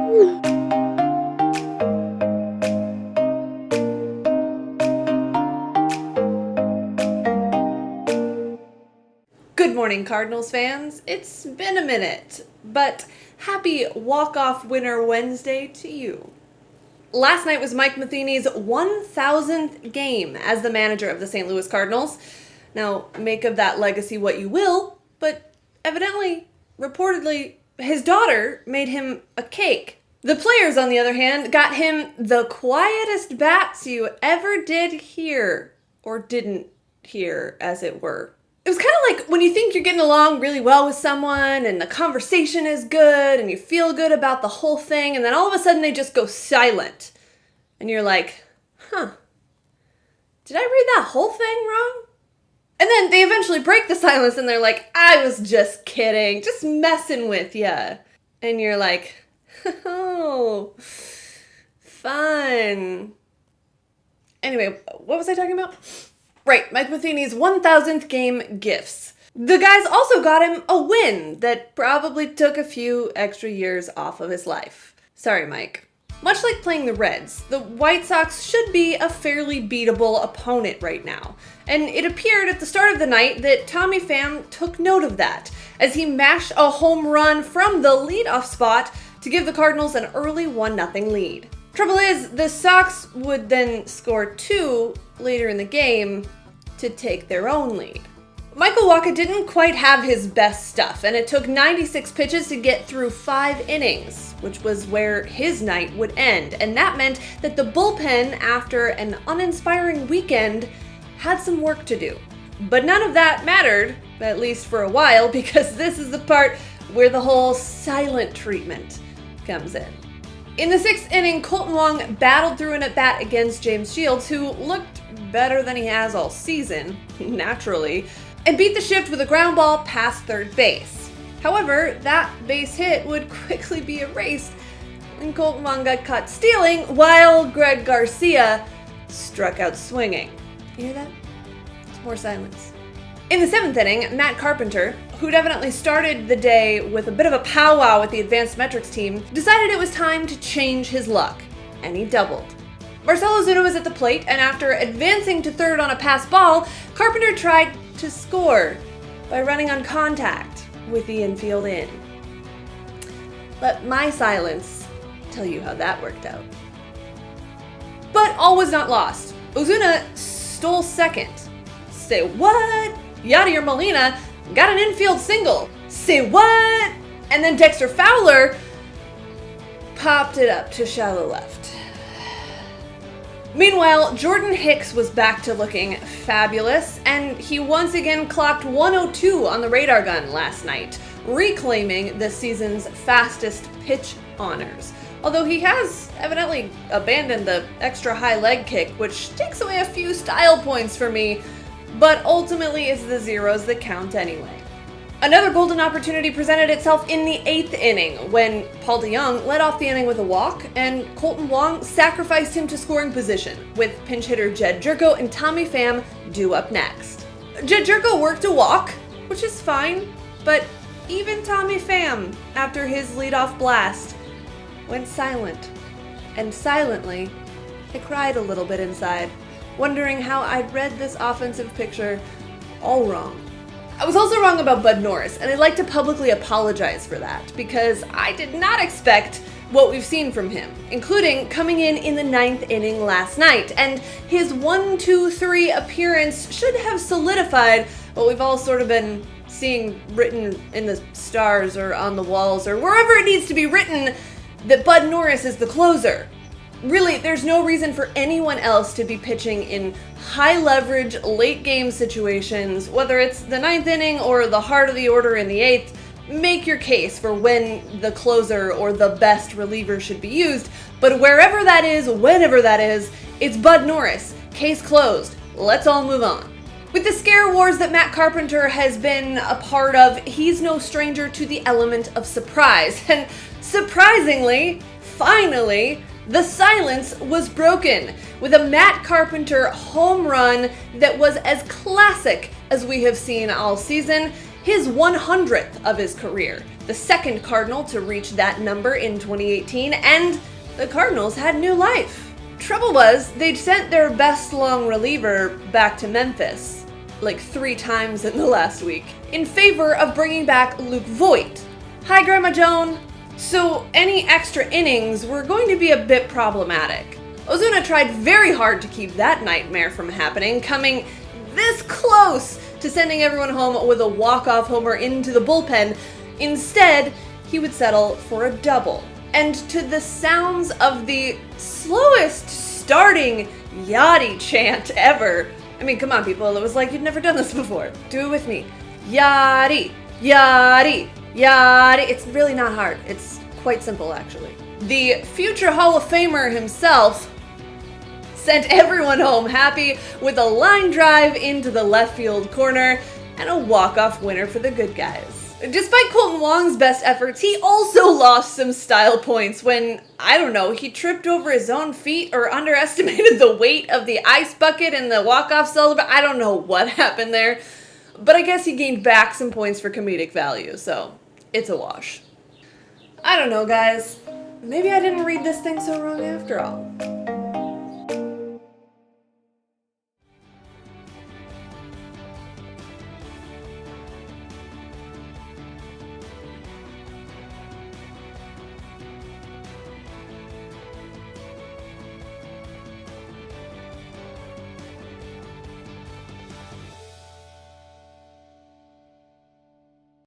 Good morning, Cardinals fans. It's been a minute, but happy walk-off winner Wednesday to you. Last night was Mike Matheny's 1,000th game as the manager of the St. Louis Cardinals. Now, make of that legacy what you will, but evidently, reportedly, his daughter made him a cake. The players, on the other hand, got him the quietest bats you ever did hear, or didn't hear, as it were. It was kind of like when you think you're getting along really well with someone and the conversation is good and you feel good about the whole thing, and then all of a sudden they just go silent. And you're like, did I read that whole thing wrong? And then they eventually break the silence and they're like, I was just kidding, just messing with ya. And you're like, oh, fun. Anyway, what was I talking about? Right, Mike Matheny's 1,000th game gifts. The guys also got him a win that probably took a few extra years off of his life. Sorry, Mike. Much like playing the Reds, the White Sox should be a fairly beatable opponent right now. And it appeared at the start of the night that Tommy Pham took note of that, as he mashed a home run from the leadoff spot to give the Cardinals an early 1-0 lead. Trouble is, the Sox would then score 2 later in the game to take their own lead. Michael Wacha didn't quite have his best stuff, and it took 96 pitches to get through 5 innings, which was where his night would end. And that meant that the bullpen, after an uninspiring weekend, had some work to do. But none of that mattered, at least for a while, because this is the part where the whole silent treatment comes in. In the 6th inning, Kolten Wong battled through an at-bat against James Shields, who looked better than he has all season, naturally, and beat the shift with a ground ball past third base. However, that base hit would quickly be erased when Kolten Wong got caught stealing while Greg Garcia struck out swinging. You hear that? It's more silence. In the 7th inning, Matt Carpenter, who'd evidently started the day with a bit of a powwow with the advanced metrics team, decided it was time to change his luck, and he doubled. Marcell Ozuna was at the plate, and after advancing to third on a pass ball, Carpenter tried to score by running on contact with the infield in. Let my silence tell you how that worked out. But all was not lost. Ozuna stole second. Say what? Yadier Molina got an infield single. Say what? And then Dexter Fowler popped it up to shallow left. Meanwhile, Jordan Hicks was back to looking fabulous, and he once again clocked 102 on the radar gun last night, reclaiming this season's fastest pitch honors. Although he has evidently abandoned the extra high leg kick, which takes away a few style points for me, but ultimately it's the zeros that count anyway. Another golden opportunity presented itself in the 8th inning when Paul DeJong led off the inning with a walk and Kolten Wong sacrificed him to scoring position, with pinch hitter Jed Jerko and Tommy Pham due up next. Jed Jerko worked a walk, which is fine, but even Tommy Pham, after his leadoff blast, went silent. And silently, I cried a little bit inside, wondering how I'd read this offensive picture all wrong. I was also wrong about Bud Norris, and I'd like to publicly apologize for that, because I did not expect what we've seen from him, including coming in the 9th inning last night, and his 1-2-3 appearance should have solidified what we've all sort of been seeing written in the stars or on the walls or wherever it needs to be written, that Bud Norris is the closer. Really, there's no reason for anyone else to be pitching in high-leverage, late-game situations, whether it's the 9th inning or the heart of the order in the 8th. Make your case for when the closer or the best reliever should be used, but wherever that is, whenever that is, it's Bud Norris. Case closed. Let's all move on. With the scare wars that Matt Carpenter has been a part of, he's no stranger to the element of surprise, and surprisingly, finally, the silence was broken with a Matt Carpenter home run that was as classic as we have seen all season, his 100th of his career, the second Cardinal to reach that number in 2018, and the Cardinals had new life. Trouble was, they'd sent their best long reliever back to Memphis, like 3 times in the last week, in favor of bringing back Luke Voit. Hi, Grandma Joan. So any extra innings were going to be a bit problematic. Ozuna tried very hard to keep that nightmare from happening, coming this close to sending everyone home with a walk-off homer into the bullpen. Instead, he would settle for a double. And to the sounds of the slowest starting Yachty chant ever. I mean, come on, people, it was like you'd never done this before. Do it with me. Yachty, Yachty, Yachty. It's really not hard. It's quite simple, actually. The future Hall of Famer himself sent everyone home happy with a line drive into the left field corner and a walk-off winner for the good guys. Despite Colton Wong's best efforts, he also lost some style points when, I don't know, he tripped over his own feet or underestimated the weight of the ice bucket in the walk-off celebration. I don't know what happened there, but I guess he gained back some points for comedic value, so it's a wash. I don't know, guys. Maybe I didn't read this thing so wrong after all.